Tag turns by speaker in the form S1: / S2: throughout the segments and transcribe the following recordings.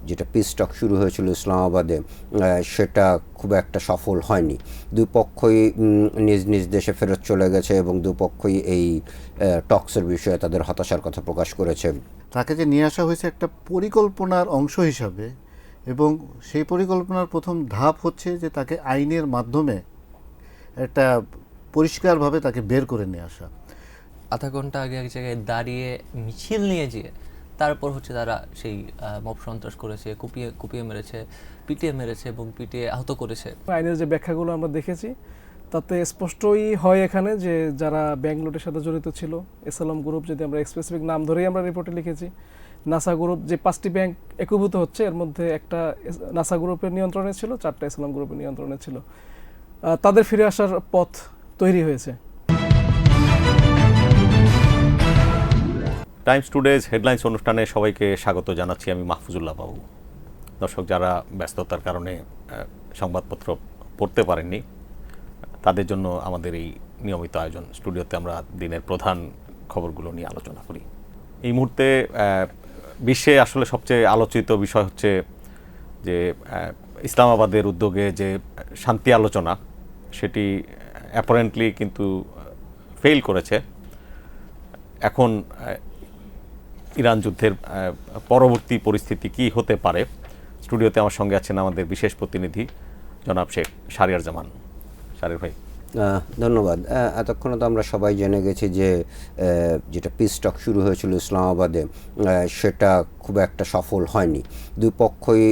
S1: যেটা পিস টক শুরু হয়েছিল ইসলামাবাদে সেটা খুব একটা সফল হয়নি। দুই পক্ষই নিজ নিজ দেশে ফেরত চলে গেছে এবং দুপক্ষই এই টক্সের বিষয়ে তাদের হতাশার কথা প্রকাশ করেছে।
S2: তাকে যে নিয়ে আসা হয়েছে একটা পরিকল্পনার অংশ হিসাবে, এবং সেই পরিকল্পনার প্রথম ধাপ হচ্ছে যে তাকে আইনের মাধ্যমে একটা পরিষ্কারভাবে তাকে বের করে নিয়ে আসা।
S3: আধা ঘন্টা আগে এক জায়গায় দাঁড়িয়ে মিছিল নিয়ে যেয়ে তারপর হচ্ছে তারা সেই মব সন্ত্রাস করেছে, কুপিয়ে কুপিয়ে মেরেছে, পিটিয়ে মেরেছে এবং পিটিয়ে আহত করেছে।
S4: আইনের যে ব্যাখ্যাগুলো আমরা দেখেছি তাতে স্পষ্টই হয় এখানে যে যারা ব্যাংক লুটের সাথে জড়িত ছিল, এসএলএম গ্রুপ, যদি আমরা স্পেসিফিক নাম ধরেই আমরা রিপোর্টে লিখেছি, নাসা গ্রুপ, যে 5টি ব্যাংক একীভূত হচ্ছে এর মধ্যে একটা নাসা গ্রুপের নিয়ন্ত্রণে ছিল, 4টা এসএলএম গ্রুপের নিয়ন্ত্রণে ছিল। তাদের ফিরে আসার পথ তৈরি হয়েছে।
S5: টাইমস টুডেজ হেডলাইন্স অনুষ্ঠানে সবাইকে স্বাগত জানাচ্ছি। আমি মাহফুজুল্লাহ বাবু। দর্শক যারা ব্যস্ততার কারণে সংবাদপত্র পড়তে পারেননি তাদের জন্য আমাদের এই নিয়মিত আয়োজন। স্টুডিওতে আমরা দিনের প্রধান খবরগুলো নিয়ে আলোচনা করি। এই মুহূর্তে বিশ্বে আসলে সবচেয়ে আলোচিত বিষয় হচ্ছে যে ইসলামাবাদের উদ্যোগে যে শান্তি আলোচনা, সেটি অ্যাপারেন্টলি কিন্তু ফেল করেছে। এখন ইরান যুদ্ধের পরবর্তী পরিস্থিতি কি হতে পারে? স্টুডিওতে আমার সঙ্গে আছেন আমাদের বিশেষ প্রতিনিধি জনাব শেখ শাহরিয়ার জামান। শাহরিয়ার ভাই,
S1: ধন্যবাদ। এতক্ষণে তো আমরা সবাই জেনে গেছি যে যেটা পিস টক শুরু হয়েছিল ইসলামাবাদে সেটা খুব একটা সফল হয়নি। দুই পক্ষই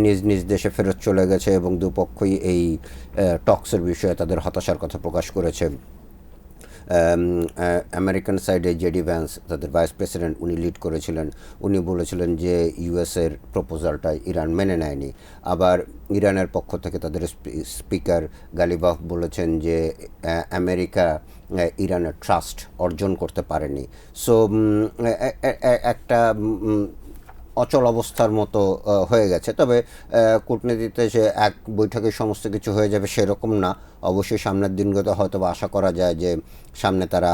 S1: নিজ নিজ দেশে ফেরত চলে গেছে এবং দুপক্ষই এই টক্সের বিষয়ে তাদের হতাশার কথা প্রকাশ করেছে। আমেরিকান সাইডে জেডি ভ্যান্স, তাদের ভাইস প্রেসিডেন্ট, উনি লিড করেছিলেন। উনি বলেছিলেন যে ইউএসের প্রপোজালটা ইরান মেনে নেয়নি। আবার ইরানের পক্ষ থেকে তাদের স্পিকার গালিবাফ বলেছেন যে আমেরিকা ইরানের ট্রাস্ট অর্জন করতে পারেনি। সো একটা অচল অবস্থার মতো হয়ে গেছে। তবে কূটনীতিতে যে এক বৈঠকে সমস্ত কিছু হয়ে যাবে সেরকম না। অবশ্যই সামনের দিনগুলোতে হয়তো আশা করা যায় যে সামনে তারা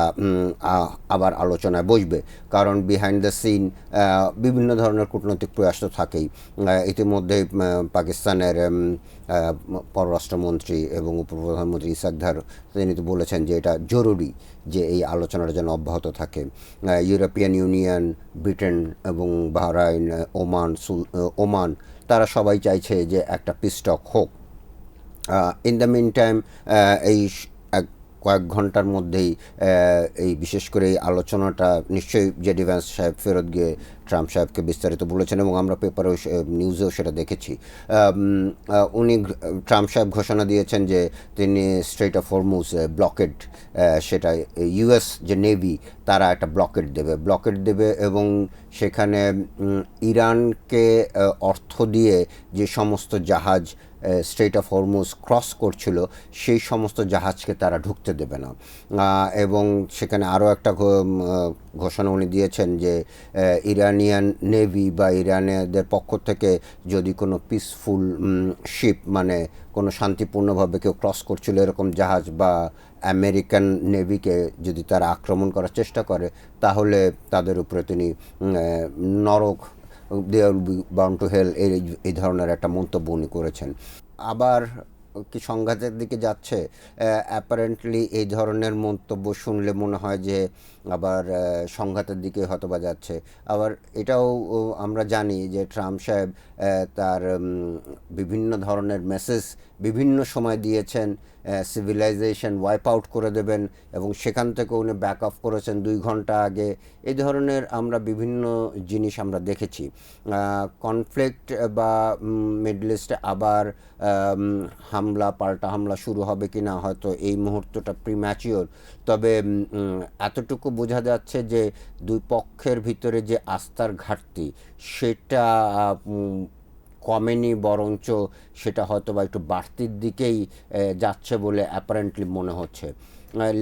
S1: আবার আলোচনায় বসবে, কারণ বিহাইন্ড দ্য সিন বিভিন্ন ধরনের কূটনৈতিক প্রয়াস তো থাকেই। ইতিমধ্যেই পাকিস্তানের পররাষ্ট্রমন্ত্রী এবং উপপ্রধানমন্ত্রী ইসাক দার তিনি তো বলেছেন যে এটা জরুরি যে এই আলোচনাটা যেন অব্যাহত থাকে। ইউরোপিয়ান ইউনিয়ন, ব্রিটেন এবং বাহরাইন, ওমান তারা সবাই চাইছে যে একটা পিস টক হোক। ইন দ্য মিন টাইম এই কয়েক ঘন্টার মধ্যেই এই বিশেষ করে এই আলোচনাটা নিশ্চয়ই জেডি ভ্যান্স সাহেব ফেরত গিয়ে ট্রাম্প সাহেবকে বিস্তারিত বলেছেন এবং আমরা পেপারেও নিউজেও সেটা দেখেছি। উনি ট্রাম্প সাহেব ঘোষণা দিয়েছেন যে তিনি স্ট্রেট অফ হরমুজ ব্লকেড, সেটা ইউএস যে নেভি তারা একটা ব্লকেড দেবে এবং সেখানে ইরানকে অর্থ দিয়ে যে সমস্ত জাহাজ স্ট্রেট অফ হরমুজ ক্রস করছিল সেই সমস্ত জাহাজকে তারা ঢুকতে দেবে না। এবং সেখানে আরও একটা ঘোষণা উনি দিয়েছেন যে ইরানিয়ান নেভি বা ইরানিয়ানদের পক্ষ থেকে যদি কোনো পিসফুল শিপ, মানে কোনো শান্তিপূর্ণভাবে কেউ ক্রস করছিল এরকম জাহাজ বা আমেরিকান নেভিকে যদি তারা আক্রমণ করার চেষ্টা করে তাহলে তাদের উপরে তিনি নরক, they will be bound to hell, এই ধরনের একটা মন্তব্য উনি করেছেন। আবার কি সংঘাতের দিকে যাচ্ছে? অ্যাপারেন্টলি এই ধরনের মন্তব্য শুনলে মনে হয় যে আবার সংঘাতের দিকে হয়তো বা যাচ্ছে। আবার এটাও আমরা জানি যে ট্রাম্প সাহেব তার বিভিন্ন ধরনের মেসেজ বিভিন্ন সময় দিয়েছেন, সিভিলাইজেশন ওয়াইপ আউট করে দেবেন এবং সেখান থেকে উনি ব্যাক অফ করেছেন 2 ঘন্টা আগে। এই ধরনের আমরা বিভিন্ন জিনিস আমরা দেখেছি। কনফ্লিক্ট বা মিডল ইস্টে আবার পাল্টা হামলা শুরু হবে কি না হয়তো এই মুহূর্তটা প্রিম্যাচিওর। তবে এতটুকু বোঝা যাচ্ছে যে দুই পক্ষের ভিতরে যে আস্থার ঘাটতি সেটা কমেনি, বরঞ্চ সেটা হয়তো বা একটু বাড়তির দিকেই যাচ্ছে বলে অ্যাপারেন্টলি মনে হচ্ছে।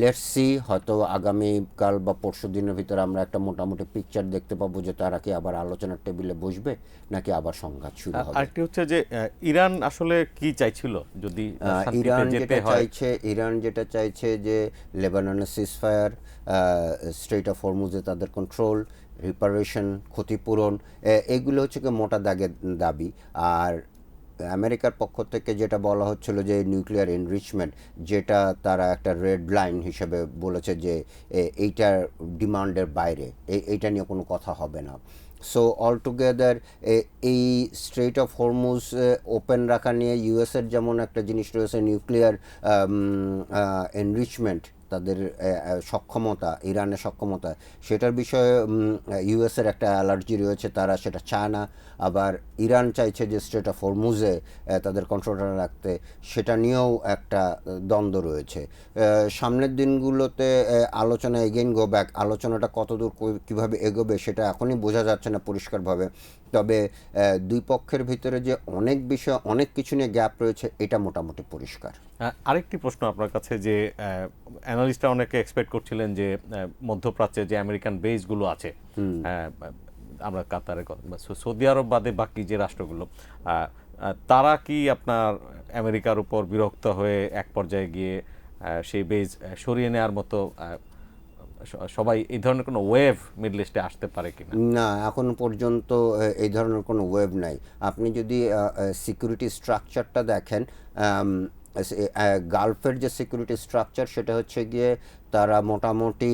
S1: লেটস সি, হয়তো আগামীকাল বা পরশু দিনের ভিতরে আমরা একটা মোটামুটি পিকচার দেখতে পাবো যে তারা কি আবার আলোচনার টেবিলে বসবে নাকি আবার সংঘাত শুরু হবে।
S5: আরেকটি হচ্ছে যে ইরান আসলে কি চাইছিল? যদি
S1: ইরান যেটা চাইছে যে লেবাননের সিজফায়ার, স্ট্রেট অফ হরমুজে তাদের কন্ট্রোল, রিপারেশন, ক্ষতিপূরণ, এগুলো হচ্ছে কি মোটা দাগের দাবি। আর আমেরিকার পক্ষ থেকে যেটা বলা হচ্ছিল যে নিউক্লিয়ার এনরিচমেন্ট, যেটা তারা একটা রেড লাইন হিসেবে বলেছে যে এইটার ডিমান্ডের বাইরে, এইটা নিয়ে কোনো কথা হবে না। সো অল টুগেদার এই স্ট্রেট অফ হরমুজ ওপেন রাখা নিয়ে ইউএসের যেমন একটা জিনিস রয়েছে, নিউক্লিয়ার এনরিচমেন্ট, তাদের সক্ষমতা, ইরানের সক্ষমতা, সেটার বিষয়ে ইউএসের একটা অ্যালার্জি রয়েছে, তারা সেটা চায় না। আবার ইরান চাইছে যে স্ট্রেট অফ হরমুজে তাদের কন্ট্রোলটা রাখতে, সেটা নিয়েও একটা দ্বন্দ্ব রয়েছে। সামনের দিনগুলোতে আলোচনা এগেইন গো ব্যাক, আলোচনাটা কতদূর কীভাবে এগোবে সেটা এখনই বোঝা যাচ্ছে না পরিষ্কারভাবে। তবে দুই পক্ষের ভিতরে যে অনেক বিষয়, অনেক কিছু নিয়ে গ্যাপ রয়েছে, এটা মোটামুটি পরিষ্কার।
S5: আরেকটি প্রশ্ন আপনার কাছে, যে অ্যানালিস্টরা অনেকে এক্সপেক্ট করছিলেন যে মধ্যপ্রাচ্যে যে আমেরিকান বেসগুলো আছে, আমরা কাতারের কথা, সৌদি আরব বাদে বাকি যে রাষ্ট্রগুলো, তারা কি আপনার আমেরিকার উপর বিরক্ত হয়ে এক পর্যায়ে গিয়ে সেই বেস সরিয়ে নেওয়ার মতো সবাই এই ধরনের কোনো ওয়েভ মিডল ইস্টে আসতে পারে কিনা?
S1: না, এখন পর্যন্ত এই ধরনের কোনো ওয়েভ নাই। আপনি যদি সিকিউরিটি স্ট্রাকচারটা দেখেন, গালফের যে সিকিউরিটি স্ট্রাকচার, সেটা হচ্ছে গিয়ে তারা মোটামুটি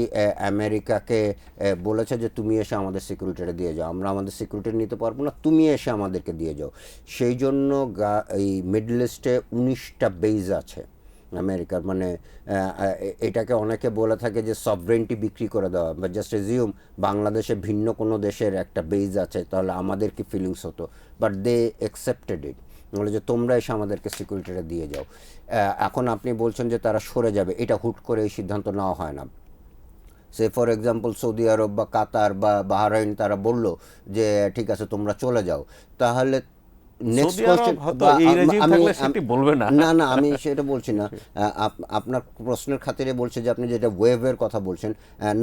S1: আমেরিকাকে বলেছে যে তুমি এসে আমাদের সিকিউরিটিটা দিয়ে যাও, আমরা আমাদের সিকিউরিটি নিতে পারবো না, তুমি এসে আমাদেরকে দিয়ে যাও। সেই জন্য এই মিডল ইস্টে 19টা বেজ আছে আমেরিকার। মানে এটাকে অনেকে বলে থাকে যে সভরেন্টি বিক্রি করে দেওয়া, বা জাস্ট এজিউম বাংলাদেশে ভিন্ন কোনো দেশের একটা বেজ আছে, তাহলে আমাদের কি ফিলিংস হতো, বাট দে অ্যাকসেপ্টেড ইট, বলে যে তোমরা এসে আমাদেরকে সিকিউরিটিটা দিয়ে যাও। এখন আপনি বলছেন যে তারা সরে যাবে, এটা হুট করে এই সিদ্ধান্ত নেওয়া হয় না। সে ফর এক্সাম্পল সৌদি আরব বা কাতার বা বাহরাইন, তারা বলল যে ঠিক আছে তোমরা চলে যাও, তাহলে নেক্সট কোশ্চেন, না না আমি সেটা বলছি না, আপনার প্রশ্নের খাতিরে বলছে যে আপনি যেটা ওয়েভের কথা বলছেন,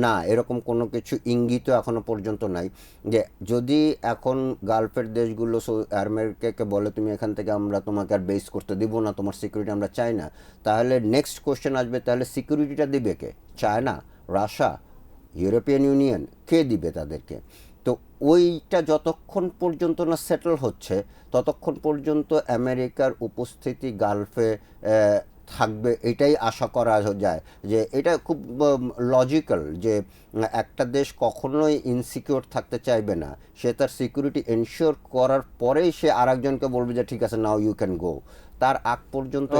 S1: না এরকম কোনো কিছু ইঙ্গিত এখনো পর্যন্ত নাই। যে যদি এখন গালফের দেশগুলো আমেরিকাকে বলে তুমি এখান থেকে, আমরা তোমাকে আর বেস করতে দিব না, তোমার সিকিউরিটি আমরা চাই না, তাহলে নেক্সট কোশ্চেন আসবে, তাহলে সিকিউরিটিটা দিবে কে? চায়না, রাশিয়া, ইউরোপিয়ান ইউনিয়ন, কে দিবে তাদেরকে? তো ওইটা যতক্ষণ পর্যন্ত না সেটেল হচ্ছে, ততক্ষণ পর্যন্ত আমেরিকার উপস্থিতি গালফে থাকবে, এটাই আশা করা যায়। যে এটা খুব লজিক্যাল যে একটা দেশ কখনোই ইনসিকিউর থাকতে চাইবে না, সে তার সিকিউরিটি এনশিওর করার পরেই সে আরেকজনকে বলবে যে ঠিক আছে নাও ইউ ক্যান গো। তার আগ পর্যন্ত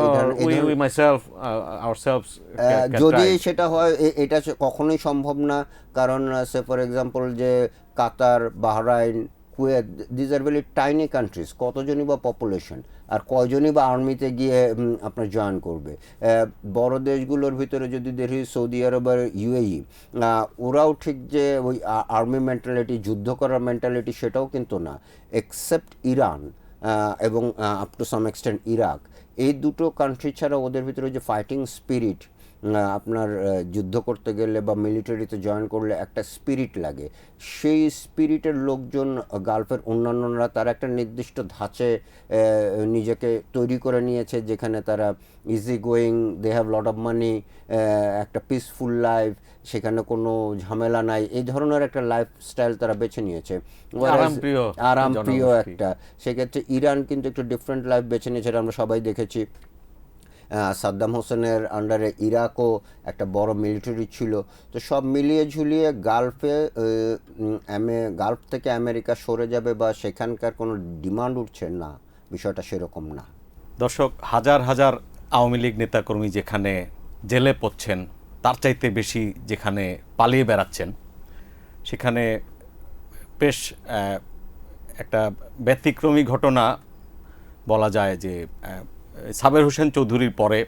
S1: যদি সেটা হয়, এটা কখনোই সম্ভব না। কারণ সে ফর এক্সাম্পল যে Qatar, Bahrain, Kuwait, these are very tiny countries, কতজনই বা পপুলেশন, আর কয়জনই বা আর্মিতে গিয়ে আপনার জয়েন করবে। বড় দেশগুলোর ভিতরে যদি দেখি সৌদি আরব আর ইউএই, ওরাও ঠিক যে ওই আর্মি মেন্টালিটি, যুদ্ধ করার মেন্টালিটি, সেটাও কিন্তু না, এক্সেপ্ট ইরান এবং up to some extent Iraq. এই দুটো কান্ট্রি ছাড়া ওদের ভিতরে যে ফাইটিং স্পিরিট, আপনার যুদ্ধ করতে গেলে বা মিলিটারিতে জয়েন করলে একটা স্পিরিট লাগে, সেই স্পিরিটের লোকজন গালফের অন্যান্যরা তারা একটা নির্দিষ্ট ধাঁচে নিজেকে তৈরি করে নিয়েছে, যেখানে তারা easy going, they have lot of money, একটা পিসফুল লাইফ, সেখানে কোনো ঝামেলা নাই, এই ধরনের একটা লাইফস্টাইল তারা বেছে নিয়েছে, আরামপ্রিয় একটা। সেক্ষেত্রে ইরান কিন্তু একটু ডিফারেন্ট লাইফ বেছে নিয়েছে, আমরা সবাই দেখেছি। সাদ্দাম হোসেনের আন্ডারে ইরাকও একটা বড় মিলিটারি ছিল। তো সব মিলিয়ে ঝুলিয়ে গালফ থেকে আমেরিকা সরে যাবে বা সেখানকার কোনো ডিমান্ড উঠছে না, বিষয়টা সেরকম না।
S5: দর্শক, হাজার হাজার আওয়ামী লীগ নেতাকর্মী যেখানে জেলে পড়ছেন, তার চাইতে বেশি যেখানে পালিয়ে বেড়াচ্ছেন, সেখানে বেশ একটা ব্যতিক্রমী ঘটনা বলা যায় যে সাবের হোসেন চৌধুরীর পরে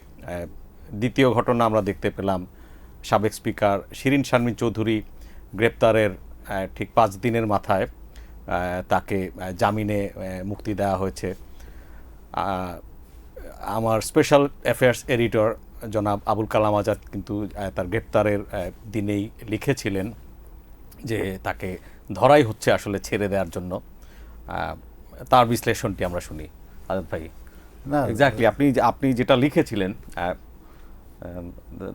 S5: দ্বিতীয় ঘটনা আমরা দেখতে পেলাম। সাবেক স্পিকার শিরীন শারমিন চৌধুরী গ্রেপ্তারের ঠিক 5 দিনের মাথায় তাকে জামিনে মুক্তি দেওয়া হয়েছে। আমার স্পেশাল অ্যাফেয়ার্স এডিটর জনাব আবুল কালাম আজাদ কিন্তু তার গ্রেপ্তারের দিনেই লিখেছিলেন যে তাকে ধরাই হচ্ছে আসলে ছেড়ে দেওয়ার জন্য। তার বিশ্লেষণটি আমরা শুনি। আজাদ ভাই, এক্স্যাক্টলি আপনি যেটা লিখেছিলেন,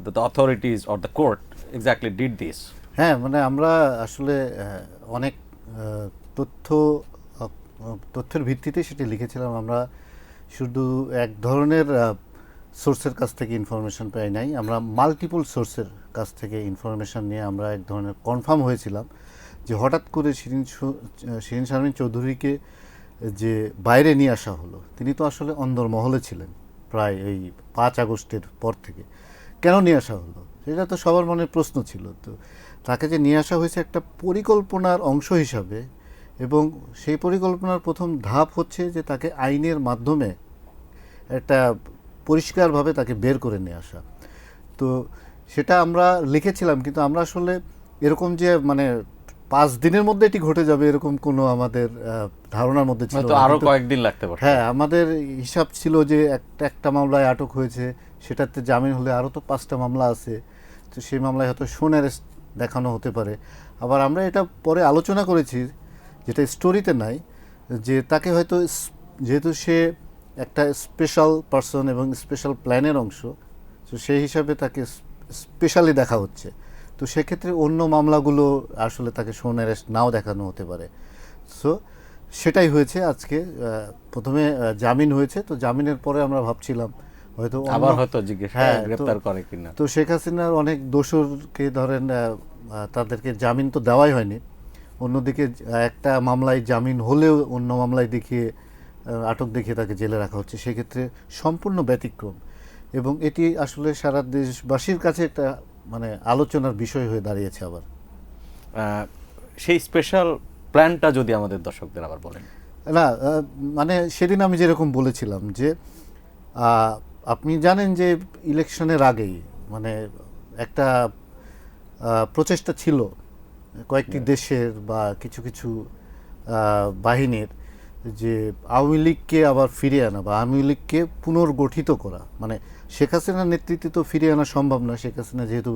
S5: the authorities or the court exactly did this.
S2: হ্যাঁ, মানে আমরা আসলে অনেক তথ্যের ভিত্তিতে সেটি লিখেছিলাম। আমরা শুধু এক ধরনের সোর্সের কাছ থেকে ইনফরমেশন পাই নাই, আমরা মাল্টিপল সোর্সের কাছ থেকে ইনফরমেশন নিয়ে আমরা এক ধরনের কনফার্ম হয়েছিলাম যে হঠাৎ করে শিরিন শারমিন চৌধুরীকে যে বাইরে নিয়ে আসা হলো, তিনি তো আসলে অন্দরমহলে ছিলেন প্রায় এই 5 আগস্টের পর থেকে। কেন নিয়ে আসা হলো সেটা তো সবার মনে প্রশ্ন ছিল। তো তাকে যে নিয়ে আসা হয়েছে একটা পরিকল্পনার অংশ হিসাবে, এবং সেই পরিকল্পনার প্রথম ধাপ হচ্ছে যে তাকে আইনের মাধ্যমে একটা পরিষ্কারভাবে তাকে বের করে নিয়ে আসা। তো সেটা আমরা লিখেছিলাম, কিন্তু আমরা আসলে এরকম যে মানে 5 দিনের মধ্যে এটি ঘটে যাবে এরকম কোনো আমাদের ধারণার মধ্যে ছিল
S5: তো
S2: না।
S5: আরো
S2: কিন্তু
S5: কয়েকদিন লাগতে পারে।
S2: হ্যাঁ, আমাদের হিসাব ছিল যে একটা মামলায় আটক হয়েছে, সেটাতে জামিন হলে আরও তো 5টা মামলা আছে, তো সেই মামলায় হয়তো অ্যারেস্ট দেখানো হতে পারে। আবার আমরা এটা পরে আলোচনা করেছি, যেটা স্টোরিতে নাই, যে তাকে হয়তো যেহেতু সে একটা স্পেশাল পারসন এবং স্পেশাল প্ল্যানের অংশ, তো সেই হিসাবে তাকে স্পেশালি দেখা হচ্ছে। তো সেক্ষেত্রে অন্য মামলাগুলো আসলে তাকে অ্যারেস্ট নাও দেখানো হতে পারে। সো সেটাই হয়েছে আজকে। প্রথমে জামিন হয়েছে, তো জামিনের পরে আমরা ভাবছিলাম হয়তো
S5: আবার হয়তো জিজ্ঞেস
S2: হ্যাঁ,
S5: গ্রেফতার করে কিনা।
S2: তো শেখ হাসিনার অনেক দোষরকে ধরেন তাদেরকে জামিন তো দেওয়াই হয়নি, অন্যদিকে একটা মামলায় জামিন হলেও অন্য মামলায় দেখিয়ে আটক দেখিয়ে তাকে জেলে রাখা হচ্ছে। সেক্ষেত্রে সম্পূর্ণ ব্যতিক্রম, এবং এটি আসলে সারা দেশবাসীর কাছে একটা মানে আলোচনার বিষয় হয়ে দাঁড়িয়েছে। আবার
S5: সেই স্পেশাল প্ল্যানটা যদি আমাদের দর্শকদের আবার বলেন।
S2: না, মানে সেদিন আমি যেরকম বলেছিলাম যে আপনি জানেন যে ইলেকশনের আগেই মানে একটা প্রচেষ্টা ছিল কয়েকটি দেশের বা কিছু কিছু বাহিনীর, যে আওয়ামী লীগকে আবার ফিরিয়ে আনা বা আওয়ামী লীগকে পুনর্গঠিত করা। মানে শেখ হাসিনার নেতৃত্বে তো ফিরিয়ে আনা সম্ভব না, শেখ হাসিনা যেহেতু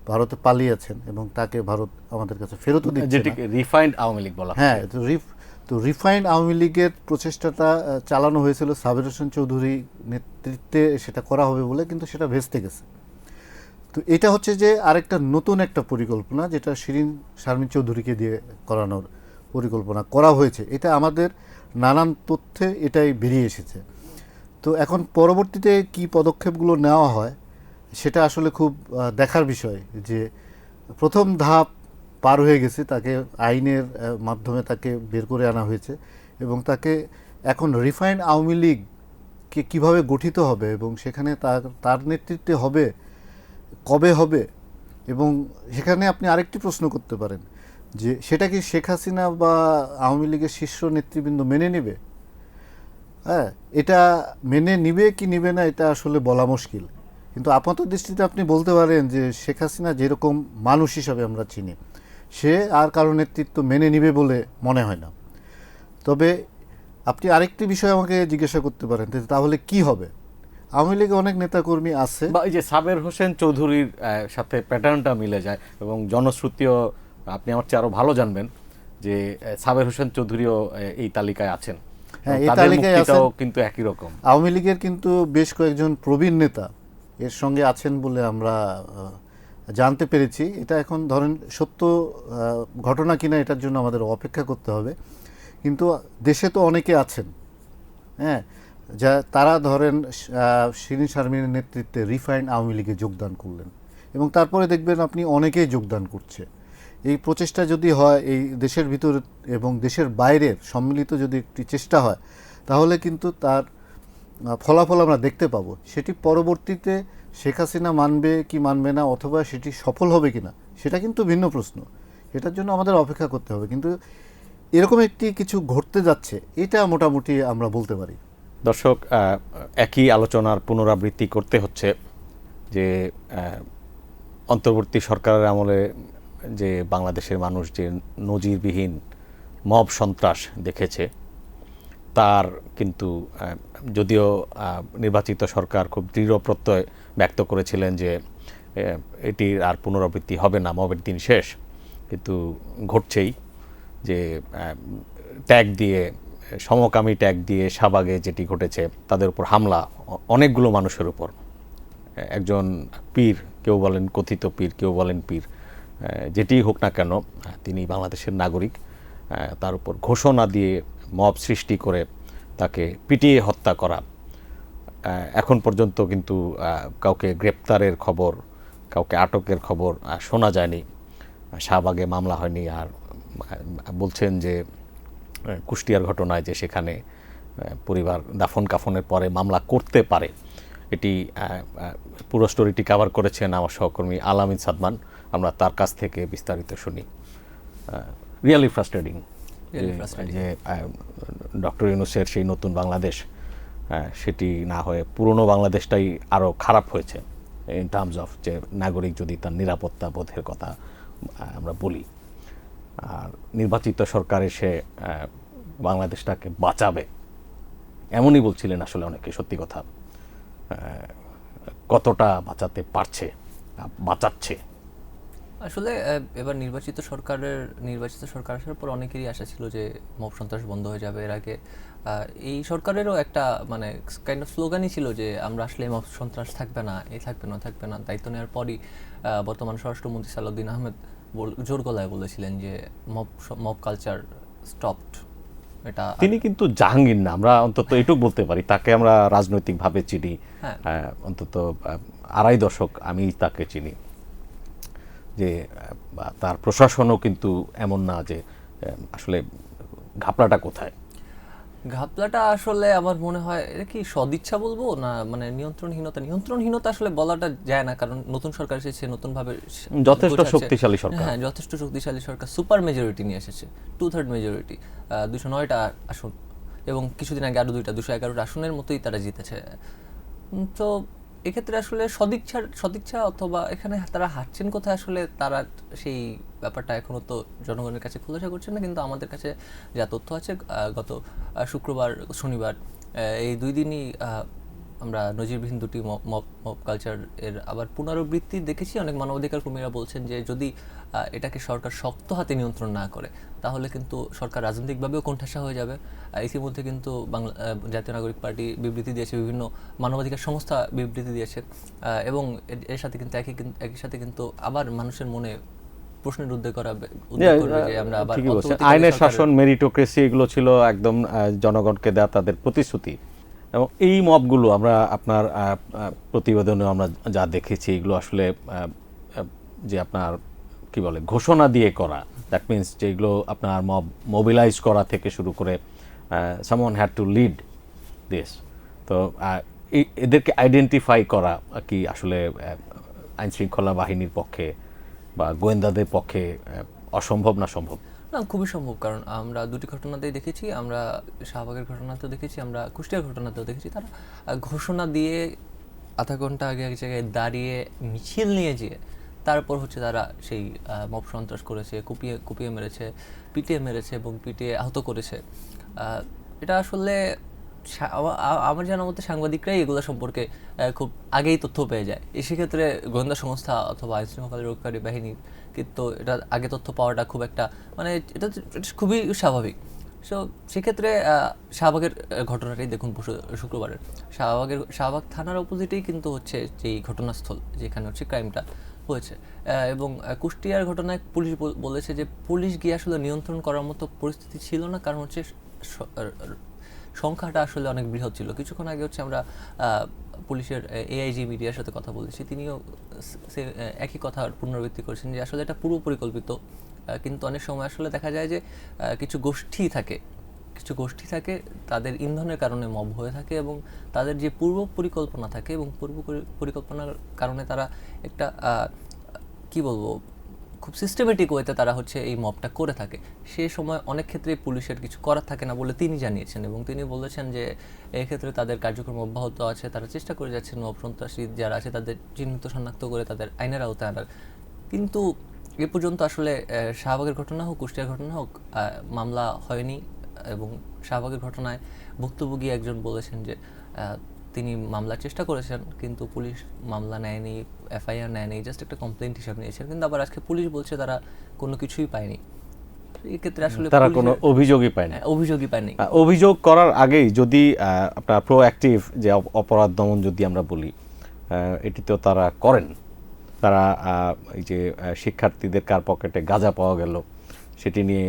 S2: ভারতে পালিয়েছেন এবং তাকে ভারত আমাদের কাছে ফেরতও দিচ্ছে না।
S5: যেটিকে রিফাইন্ড আওয়ামী লীগ বলা হয়।
S2: হ্যাঁ, তো রিফাইন্ড আওয়ামী লীগের প্রচেষ্টাটা চালানো হয়েছিল সাবের হোসেন চৌধুরী নেতৃত্বে, সেটা করা হবে বলে, কিন্তু সেটা ভেস্তে গেছে। তো এটা হচ্ছে যে আরেকটা নতুন একটা পরিকল্পনা, যেটা শিরিন শারমিন চৌধুরীকে দিয়ে করানোর পরিকল্পনা করা হয়েছে। এটা আমাদের নানান তথ্যে এটাই বেরিয়ে এসেছে। তো এখন পরবর্তীতে কি পদক্ষেপগুলো নেওয়া হয় সেটা আসলে খুব দেখার বিষয়। যে প্রথম ধাপ পার হয়ে গেছে, তাকে আইনের মাধ্যমে তাকে বের করে আনা হয়েছে, এবং তাকে এখন রিফাইন্ড আওয়ামী লীগকে কীভাবে গঠিত হবে এবং সেখানে তার নেতৃত্বে হবে, কবে হবে, এবং সেখানে আপনি আরেকটি প্রশ্ন করতে পারেন যে সেটা কি শেখ হাসিনা বা আওয়ামী লীগের শীর্ষ নেতৃবৃন্দ মেনে নেবে? হ্যাঁ, এটা মেনে নিবে কি নিবে না এটা আসলে বলা মুশকিল, কিন্তু আপাত দৃষ্টিতে আপনি বলতে পারেন যে শেখ হাসিনা যেরকম মানুষ হিসাবে আমরা চিনি, সে আর কারো নেতৃত্ব মেনে নিবে বলে মনে হয় না। তবে আপনি আরেকটি বিষয় আমাকে জিজ্ঞাসা করতে পারেন, তাহলে কি হবে? আওয়ামী লীগে অনেক নেতাকর্মী আছে,
S5: বা এই যে সাবের হোসেন চৌধুরীর সাথে প্যাটার্নটা মিলে যায়, এবং জনশ্রুতিও আপনি আমার চেয়ে আরো ভালো জানবেন যে সাবের হোসেন চৌধুরীও এই তালিকায় আছেন।
S2: হ্যাঁ, এই
S5: তাদের
S2: তালিকায়
S5: মুক্তিটাও
S2: আছেন।
S5: কিন্তু একই রকম।
S2: আওয়ামী লীগের কিন্তু বেশ কয়েকজন প্রবীণ নেতা এর সঙ্গে আছেন বলে আমরা জানতে পেরেছি। এটা এখন ধরেন সত্য ঘটনা কিনা এটার জন্য আমাদের অপেক্ষা করতে হবে, কিন্তু দেশে তো অনেকে আছেন, হ্যাঁ, যা তারা ধরেন শিরিন শারমিনের নেতৃত্বে রিফাইন্ড আওয়ামী লীগে যোগদান করলেন, এবং তারপরে দেখবেন আপনি অনেকেই যোগদান করছে। এই প্রচেষ্টা যদি হয় এই দেশের ভিতর এবং দেশের বাইরের সম্মিলিত যদি একটি চেষ্টা হয়, তাহলে কিন্তু তার ফলাফল আমরা দেখতে পাবো। সেটি পরবর্তীতে শেখ হাসিনা মানবে কি মানবে না, অথবা সেটি সফল হবে কিনা, সেটা কিন্তু ভিন্ন প্রশ্ন। এটার জন্য আমাদের অপেক্ষা করতে হবে, কিন্তু এরকম একটি কিছু ঘটতে যাচ্ছে এটা মোটামুটি আমরা বলতে পারি।
S5: দর্শক, একই আলোচনার পুনরাবৃত্তি করতে হচ্ছে যে অন্তর্বর্তী সরকারের আমলে যে বাংলাদেশের মানুষ যে নজিরবিহীন মব সন্ত্রাস দেখেছে, তার কিন্তু যদিও নির্বাচিত সরকার খুব দৃঢ় প্রত্যয় ব্যক্ত করেছিলেন যে এটির আর পুনরাবৃত্তি হবে না, মবের দিন শেষ, কিন্তু ঘটছেই। যে ট্যাগ দিয়ে, সমকামী ট্যাগ দিয়ে শাহবাগে যেটি ঘটেছে, তাদের উপর হামলা অনেকগুলো মানুষের উপর, একজন পীর, কেউ বলেন কথিত পীর, কেউ বলেন পীর, যেটি হোক না কেন তিনি বাংলাদেশের নাগরিক, তার উপর ঘোষণা দিয়ে মব সৃষ্টি করে তাকে পিটিয়ে হত্যা করা, এখন পর্যন্ত কিন্তু কাউকে গ্রেপ্তারের খবর, কাউকে আটকের খবর শোনা যায়নি। শাহবাগে মামলা হয়নি, আর বলছেন যে কুষ্টিয়ার ঘটনায় যে সেখানে পরিবার দাফন কাফনের পরে মামলা করতে পারে। এটি পুরো স্টোরিটি কভার করেছেন আমার সহকর্মী আলামিন সাদমান। আমরা তার কাছ থেকে বিস্তারিত শুনি। রিয়েলি ফ্রাস্ট্রেটিং যে ডক্টর ইউনূসের সেই নতুন বাংলাদেশ, সেটি না হয়ে পুরনো বাংলাদেশটাই আরও খারাপ হয়েছে ইন টার্মস অফ যে নাগরিক যদি তার নিরাপত্তা বোধের কথা আমরা বলি। আর নির্বাচিত সরকার এসে বাংলাদেশটাকে বাঁচাবে এমনই বলছিলেন আসলে অনেকে। সত্যি কথা, কতটা বাঁচাতে পারছে, বাঁচাচ্ছে?
S3: আসলে এবার নির্বাচিত সরকার আসার পর অনেকেরই আশা ছিল যে মব সন্ত্রাস বন্ধ হয়ে যাবে। এর আগে এই সরকারেরও একটা মানে কাইন্ড অফ স্লোগানই ছিল যে আমরা আসলে মব সন্ত্রাস থাকবে না, থাকবে না। দায়িত্ব নেওয়ার পরই বর্তমান স্বরাষ্ট্রমন্ত্রী সালাউদ্দিন আহমেদ জোর গলায় বলেছিলেন যে মব কালচার স্টপড। এটা
S5: তিনি কিন্তু জাহাঙ্গীর না, আমরা অন্তত এটুকু বলতে পারি। তাকে আমরা রাজনৈতিকভাবে চিনি, অন্তত 2.5 দশক আমি তাকে চিনি। যে তার প্রশাসনও কিন্তু এমন না যে আসলে ঘাপলাটা কোথায়।
S3: ঘাপলাটা আসলে আমার মনে হয় এটা কি সদিচ্ছা বলবো না মানে নিয়ন্ত্রণহীনতা আসলে বলাটা যায় না, কারণ নতুন সরকার এসেছে, নতুন ভাবে
S5: যথেষ্ট শক্তিশালী সরকার,
S3: হ্যাঁ যথেষ্ট শক্তিশালী সরকার, সুপার মেজরিটি নিয়ে এসেছে, 2/3 মেজরিটি, 209টা আসন, এবং কিছুদিন আগে আরো 211টা আসনের মতোই তারা জিতেছে। তো এক্ষেত্রে আসলে সদিচ্ছা অথবা এখানে তারা হাঁটছেন কোথায়, আসলে তারা সেই ব্যাপারটা এখনো তো জনগণের কাছে খোলাসা করছেন না। কিন্তু আমাদের কাছে যা তথ্য আছে, গত শুক্রবার শনিবার এই 2 দিনই আমরা নজিরবিহীন 2টি মব কালচার এর আবার পুনরাবৃত্তি দেখেছি। অনেক মানবাধিকার কর্মীরা বলছেন যে যদি এটাকে সরকার শক্ত হাতে নিয়ন্ত্রণ না করে তাহলে কিন্তু সরকার রাজনৈতিকভাবেও কোণঠাসা হয়ে যাবে। ইতিমধ্যে কিন্তু জাতীয় নাগরিক পার্টি বিবৃতি দিয়েছে, বিভিন্ন মানবাধিকার সংস্থা বিবৃতি দিয়েছে, এবং এর সাথে কিন্তু একই সাথে কিন্তু আবার মানুষের মনে প্রশ্নের উদ্বেগ করবে যে আমরা আবার
S5: আইনের শাসন, মেরিটোক্রেসি, এগুলো ছিল একদম জনগণকে দেওয়া তাদের প্রতিশ্রুতি। এবং এই মবগুলো আমরা আপনার প্রতিবেদনে আমরা যা দেখেছি, এগুলো আসলে যে আপনার কি বলে ঘোষণা দিয়ে করা, দ্যাট মিনস যেগুলো আপনার মোবিলাইজ করা থেকে শুরু করে someone had to lead this. তো এদেরকে আইডেন্টিফাই করা কি আসলে আইন শৃঙ্খলা বাহিনীর পক্ষে বা গোয়েন্দাদের পক্ষে অসম্ভব না সম্ভব?
S3: না, খুবই সম্ভব, কারণ আমরা 2টি ঘটনাতেই দেখেছি। আমরা শাহবাগের ঘটনাতেও দেখেছি, আমরা কুষ্টিয়ার ঘটনাতেও দেখেছি। তারা ঘোষণা দিয়ে আধা ঘন্টা আগে এক জায়গায় দাঁড়িয়ে মিছিল নিয়ে যেয়ে তারপর হচ্ছে তারা সেই মব সন্ত্রাস করেছে, কুপিয়ে মেরেছে, পিটিয়ে মেরেছে এবং পিটিয়ে আহত করেছে। এটা আসলে আমার জানার মধ্যে সাংবাদিকরাই এগুলো সম্পর্কে খুব আগেই তথ্য পেয়ে যায়। সেক্ষেত্রে গোয়েন্দা সংস্থা অথবা আইন শৃঙ্খলা রক্ষাকারী বাহিনীর কিন্তু এটা আগে তথ্য পাওয়াটা খুব একটা মানে এটা খুবই স্বাভাবিক। সো সেক্ষেত্রে শাহবাগের ঘটনাটাই দেখুন, শুক্রবারের শাহবাগ থানার অপোজিটেই কিন্তু হচ্ছে যেই ঘটনাস্থল, যেখানে হচ্ছে ক্রাইমটা হয়েছে। এবং কুষ্টিয়ার ঘটনায় পুলিশ বলেছে যে পুলিশ গিয়ে আসলে নিয়ন্ত্রণ করার মতো পরিস্থিতি ছিল না, কারণ হচ্ছে সংখ্যাটা আসলে অনেক বৃহৎ ছিল। কিছুক্ষণ আগে হচ্ছে আমরা পুলিশের এআইজি মিডিয়ার সাথে কথা বলেছি, তিনিও একই কথার পুনরাবৃত্তি করেছেন যে আসলে এটা পূর্ব পরিকল্পিত, কিন্তু অনেক সময় আসলে দেখা যায় যে কিছু গোষ্ঠী থাকে তাদের ইন্ধনের কারণে মব হয়ে থাকে, এবং তাদের যে পূর্ব পরিকল্পনা থাকে এবং পূর্ব পরিকল্পনার কারণে তারা একটা কি বলবো খুব সিস্টেমেটিক ওয়েতে তারা হচ্ছে এই মবটা করে থাকে। সে সময় অনেক ক্ষেত্রে পুলিশের কিছু করার থাকে না বলে তিনি জানিয়েছেন, এবং তিনি বলেছেন যে এক্ষেত্রে তাদের কার্যক্রম অব্যাহত আছে, তারা চেষ্টা করে যাচ্ছেন মব সন্ত্রাসী যারা আছে তাদের চিহ্নিত শনাক্ত করে তাদের আইনের আওতায় আনার। কিন্তু এ পর্যন্ত আসলে শাহবাগের ঘটনা হোক, কুষ্টিয়ার ঘটনা হোক, মামলা হয়নি। এবং শাহবাগের ঘটনায় ভুক্তভোগী একজন বলেছেন যে তিনি মামলার চেষ্টা করেছেন কিন্তু পুলিশ মামলা নেয়নি, এফআইআর নেয়নি, জাস্ট একটা কমপ্লেইন্ট হিসাবে নিয়েছেন। কিন্তু আবার আজকে পুলিশ বলছে তারা কোনো কিছুই পায়নি। এক্ষেত্রে আসলে
S5: তারা কোনো অভিযোগই পায়নি। অভিযোগ করার আগেই যদি আপনার প্রোঅ্যাক্টিভ যে অপরাধ দমন যদি আমরা বলি, এটি তো তারা করেন। তারা এই যে শিক্ষার্থীদের কার পকেটে গাঁজা পাওয়া গেল সেটি নিয়ে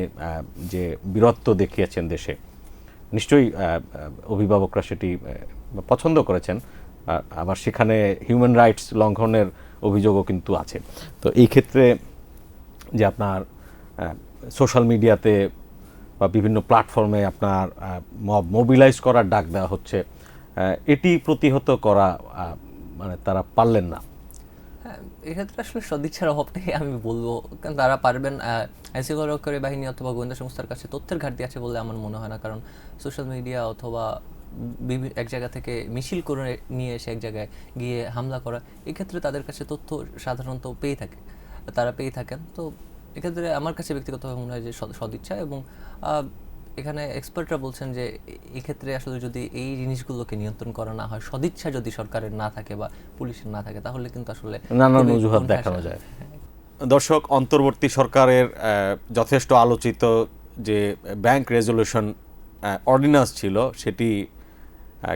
S5: যে বীরত্ব দেখিয়েছেন দেশে, নিশ্চয়ই অভিভাবকরা সেটি পছন্দ করেছেন। আবার সেখানে হিউম্যান রাইটস লঙ্ঘনের অভিযোগও কিন্তু আছে। তো এই ক্ষেত্রে যে আপনার সোশ্যাল মিডিয়াতে বা বিভিন্ন প্ল্যাটফর্মে আপনার মোবিলাইজ করার ডাক দেওয়া হচ্ছে, এটি প্রতিহত করা মানে তারা পারলেন না।
S3: হ্যাঁ, এক্ষেত্রে আসলে সদিচ্ছার অভাবটাই আমি বলবো, কারণ তারা পারবেন আইনশৃঙ্খলাকারী বাহিনী অথবা গোয়েন্দা সংস্থার কাছে তথ্যের ঘাটতি আছে বলে আমার মনে হয় না। কারণ সোশ্যাল মিডিয়া অথবা এক জায়গা থেকে মিছিল করে নিয়ে এসে এক জায়গায় গিয়ে হামলা করা, এক্ষেত্রে তাদের কাছে তথ্য সাধারণত তারা পেয়ে থাকেন। তো এক্ষেত্রে আমার কাছে ব্যক্তিগতভাবে মনে হয় যে সদিচ্ছা, এবং এখানে এক্সপার্টরা বলছেন যে এক্ষেত্রে আসলে যদি এই জিনিসগুলোকে নিয়ন্ত্রণ করা না হয়, সদিচ্ছা যদি সরকারের না থাকে বা পুলিশের না থাকে, তাহলে কিন্তু আসলে
S5: নানান অজুহাত দেখানো যায়। দর্শক, অন্তর্বর্তী সরকারের যথেষ্ট আলোচিত যে ব্যাংক রেজলিউশন অর্ডিন্যান্স ছিল, সেটি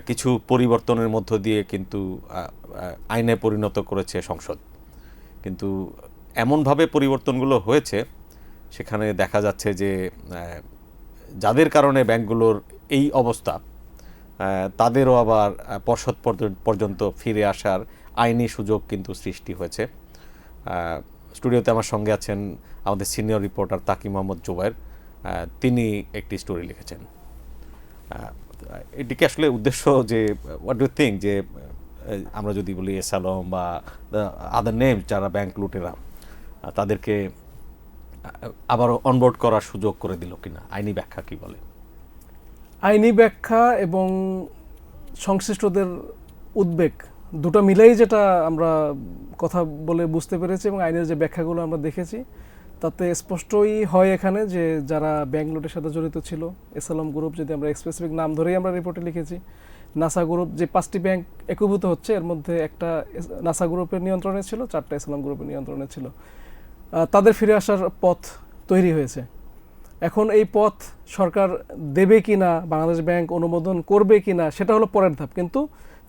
S5: কিছু পরিবর্তনের মধ্য দিয়ে কিন্তু আইনে পরিণত করেছে সংসদ। কিন্তু এমনভাবে পরিবর্তনগুলো হয়েছে, সেখানে দেখা যাচ্ছে যে যাদের কারণে ব্যাংকগুলোর এই অবস্থা, তাদেরও আবার পর্ষদ পর্যন্ত ফিরে আসার আইনি সুযোগ কিন্তু সৃষ্টি হয়েছে। স্টুডিওতে আমার সঙ্গে আছেন আমাদের সিনিয়র রিপোর্টার তাকি মোহাম্মদ জুবায়ের। তিনি একটি স্টোরি লিখেছেন। এটিকে আসলে উদ্দেশ্য যে হোয়াট ডু থিঙ্ক, যে আমরা যদি বলি এসালম বা আদার নেম যারা ব্যাংক লুটেরা, তাদেরকে আবারও অনবোর্ড করার সুযোগ করে দিল কিনা, আইনি ব্যাখ্যা কি বলে?
S4: আইনি ব্যাখ্যা এবং সংশ্লিষ্টদের উদ্বেগ দুটো মিলেই যেটা আমরা কথা বলে বুঝতে পেরেছি এবং আইনের যে ব্যাখ্যাগুলো আমরা দেখেছি, তাতে স্পষ্টই হয় এখানে যে যারা ব্যাংক লুটের সাথে জড়িত ছিল, এসালম গ্রুপ, যদি আমরা স্পেসিফিক নাম ধরেই আমরা রিপোর্টে লিখেছি, নাসা গ্রুপ, যে 5টি ব্যাংক একীভূত হচ্ছে, এর মধ্যে একটা নাসা গ্রুপের নিয়ন্ত্রণে ছিল, 4টা এসালম গ্রুপের নিয়ন্ত্রণে ছিল, তাদের ফিরে আসার পথ তৈরি হয়েছে। এখন এই পথ সরকার দেবে কিনা, বাংলাদেশ ব্যাংক অনুমোদন করবে কিনা, সেটা হলো পরের ধাপ। কিন্তু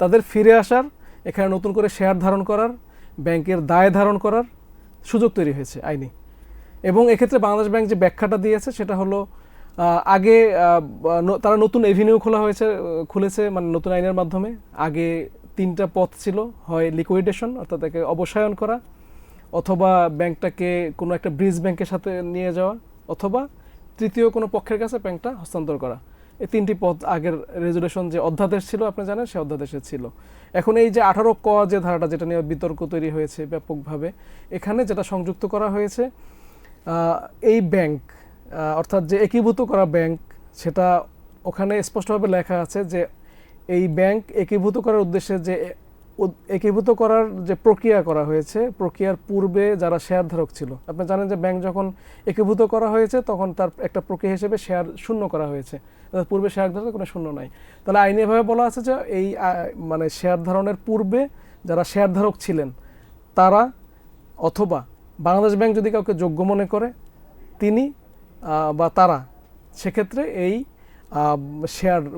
S4: তাদের ফিরে আসার, এখানে নতুন করে শেয়ার ধারণ করার, ব্যাংকের দায় ধারণ করার সুযোগ তৈরি হয়েছে আইনি। এবং এক্ষেত্রে বাংলাদেশ ব্যাংক যে ব্যাখ্যাটা দিয়েছে সেটা হলো, আগে তারা নতুন এভিনিউ খুলেছে মানে নতুন আইনের মাধ্যমে। আগে 3টা পথ ছিল, হয় লিকুইডেশন অর্থাৎ তাকে অবসায়ন করা, অথবা ব্যাংকটাকে কোনো একটা ব্রিজ ব্যাংকের সাথে নিয়ে যাওয়া, অথবা তৃতীয় কোনো পক্ষের কাছে ব্যাংকটা হস্তান্তর করা। এই 3টি পথ আগের রেজুলেশন যে অধ্যাদেশ ছিল, আপনি জানেন, সে অধ্যাদেশে ছিল। এখন এই যে 18 ক যে ধারাটা, যেটা নিয়ে বিতর্ক তৈরি হয়েছে ব্যাপকভাবে, এখানে যেটা সংযুক্ত করা হয়েছে, এই ব্যাংক অর্থাৎ যে একীভূত করা ব্যাংক, সেটা ওখানে স্পষ্টভাবে লেখা আছে যে এই ব্যাংক একীভূত করার উদ্দেশ্যে যে একীভূত করার যে প্রক্রিয়া করা হয়েছে, প্রক্রিয়ার পূর্বে যারা শেয়ার ধারক ছিল, আপনি জানেন যে ব্যাংক যখন একীভূত করা হয়েছে তখন তার একটা প্রক্রিয়া হিসেবে শেয়ার শূন্য করা হয়েছে, পূর্বে শেয়ার ধারক কোনো শূন্য নাই। তাহলে আইনিভাবে বলা আছে যে এই মানে শেয়ার ধারণের পূর্বে যারা শেয়ার ধারক ছিলেন তারা, অথবা বাংলাদেশ ব্যাংক যদি কাউকে যোগ্য মনে করে তিনি বা তারা, সেক্ষেত্রে এই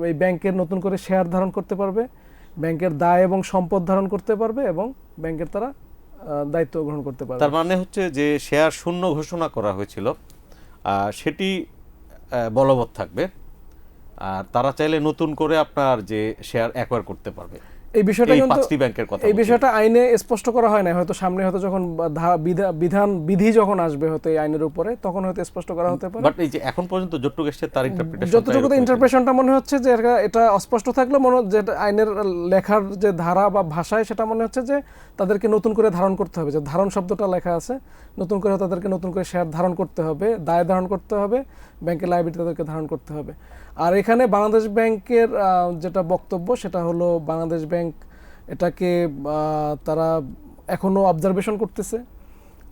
S4: এই ব্যাংকের নতুন করে শেয়ার ধারণ করতে পারবে, ব্যাংকের দায় এবং সম্পদ ধারণ করতে পারবে, এবং ব্যাংকের তারা দায়িত্ব গ্রহণ করতে পারবে।
S5: তার মানে হচ্ছে যে শেয়ার শূন্য ঘোষণা করা হয়েছিল, সেটি বলবৎ থাকবে, আর তারা চাইলে নতুন করে আপনার যে শেয়ার অ্যাকোয়ার করতে পারবে।
S4: এই বিষয়টা কিন্তু
S5: 5টি ব্যাংকের কথা,
S4: এই বিষয়টা আইনে স্পষ্ট করা হয় না, হয়তো সামনে হয়তো যখন বিধি যখন আসবে হয়তো এই আইনের উপরে, তখন হয়তো স্পষ্ট করা হতে পারে।
S5: বাট এই যে এখন পর্যন্ত যতটুকু এসেছে তার ইন্টারপ্রিটেশন,
S4: যতটুকু ইন্টারপ্রিটেশনটা মনে হচ্ছে যে এটা অস্পষ্ট থাকলে যে আইনের লেখার যে ধারা বা ভাষায়, সেটা মনে হচ্ছে যে তাদেরকে নতুন করে ধারণ করতে হবে, যে ধারণ শব্দটা লেখা আছে, নতুন করে তাদেরকে নতুন করে শেয়ার ধারণ করতে হবে, দায় ধারণ করতে হবে, ব্যাংকের লায়াবিলিটি তাদেরকে ধারণ করতে হবে। আর এখানে বাংলাদেশ ব্যাংকের যেটা বক্তব্য, সেটা হলো বাংলাদেশ ব্যাংক এটাকে তারা এখনও অবজারভেশন করতেছে।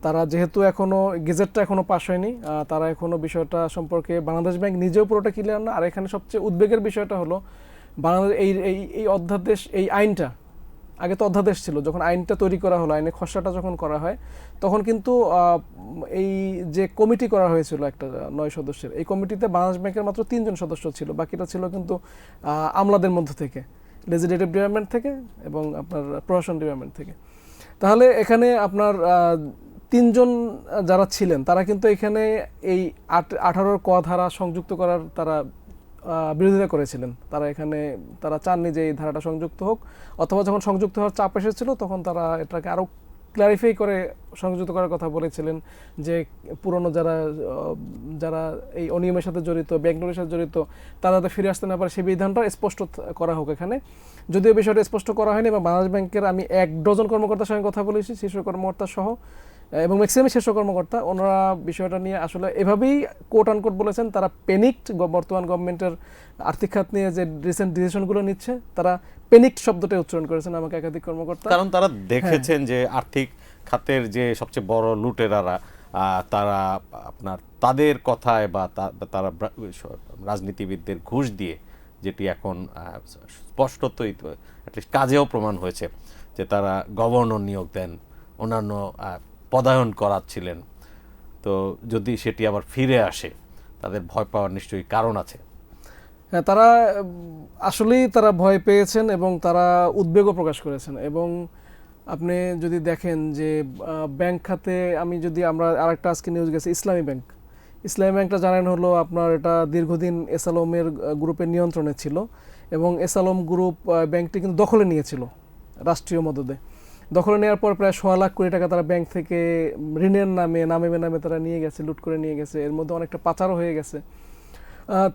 S4: তারা যেহেতু এখনও গেজেটটা এখনও পাস হয়নি, তারা এখনও বিষয়টা সম্পর্কে বাংলাদেশ ব্যাংক নিজেও পুরোটা ক্লিয়ার না। আর এখানে সবচেয়ে উদ্বেগের বিষয়টা হলো বাংলাদেশ এই অধ্যাদেশ, এই আইনটা, আগে তো অধ্যাদেশ ছিল, যখন আইনটা তৈরি করা হলো, আইনের খসড়াটা যখন করা হয়, তখন কিন্তু এই যে কমিটি করা হয়েছিল একটা 9 সদস্যের, এই কমিটিতে বাংলাদেশ ব্যাংকের মাত্র 3 জন সদস্য ছিল, বাকিটা ছিল কিন্তু আমলাদের মধ্য থেকে, লেজিসলেটিভ ডিপার্টমেন্ট থেকে এবং আপনার প্রশাসন ডিপার্টমেন্ট থেকে। তাহলে এখানে আপনার তিনজন যারা ছিলেন তারা কিন্তু এখানে এই 18 ক ধারা সংযুক্ত করার তারা বিরোধিতা করেছিলেন। তারা এখানে তারা চাননি যে এই ধারাটা সংযুক্ত হোক, অথবা যখন সংযুক্ত হওয়ার চাপ এসেছিল তখন তারা এটাকে আরও ক্লারিফাই করে সংযুক্ত করার কথা বলেছিলেন, যে পুরনো যারা এই অনিয়মের সাথে জড়িত, ব্যাংকগুলোর সাথে জড়িত, তারা যাতে ফিরে আসতে না পারে সেই বিধানটা স্পষ্ট করা হোক এখানে। যদিও বিষয়টা স্পষ্ট করা হয়নি, এবং বাংলাদেশ ব্যাংকের আমি 1 ডজন কর্মকর্তার সঙ্গে কথা বলেছি, শীর্ষ কর্মকর্তা সহ, এবং ম্যাক্সিমাম শীর্ষ কর্মকর্তা, ওনারা বিষয়টা নিয়ে আসলে এভাবেই কোট আনকোট বলেছেন, তারা প্যানিকড বর্তমান গভর্নমেন্টের আর্থিক খাত নিয়ে যে রিসেন্ট ডিসিশনগুলো নিচ্ছে, তারা প্যানিকড শব্দটা উচ্চারণ করেছেন আমাকে একাধিক কর্মকর্তা।
S5: কারণ তারা দেখেছেন যে আর্থিক খাতের যে সবচেয়ে বড় লুটেরারা, তারা আপনার তাদের কথায় বা তারা রাজনীতিবিদদের ঘুষ দিয়ে, যেটি এখন স্পষ্টতই অ্যাটলিস্ট কাজেও প্রমাণ হয়েছে যে তারা গভর্নর নিয়োগ দেন, অন্যান্য পদায়ন করাচ্ছিলেন। তো যদি সেটি আবার ফিরে আসে, তাদের ভয় পাওয়ার নিশ্চয়ই কারণ আছে।
S4: হ্যাঁ, তারা আসলেই তারা ভয় পেয়েছেন এবং তারা উদ্বেগও প্রকাশ করেছেন। এবং আপনি যদি দেখেন যে ব্যাংক খাতে আমরা আরেকটা আজকে নিউজ গেছে, ইসলামী ব্যাংকটা জানেন হলো আপনার এটা দীর্ঘদিন এসালমের গ্রুপের নিয়ন্ত্রণে ছিল, এবং এসালম গ্রুপ ব্যাংকটি কিন্তু দখলে নিয়েছিল রাষ্ট্রীয় মদদে। দখলে নেওয়ার পর প্রায় 1.6 লাখ কোটি টাকা তারা ব্যাংক থেকে ঋণের নামে তারা নিয়ে গেছে, লুট করে নিয়ে গেছে। এর মধ্যে অনেকটা পাচারও হয়ে গেছে।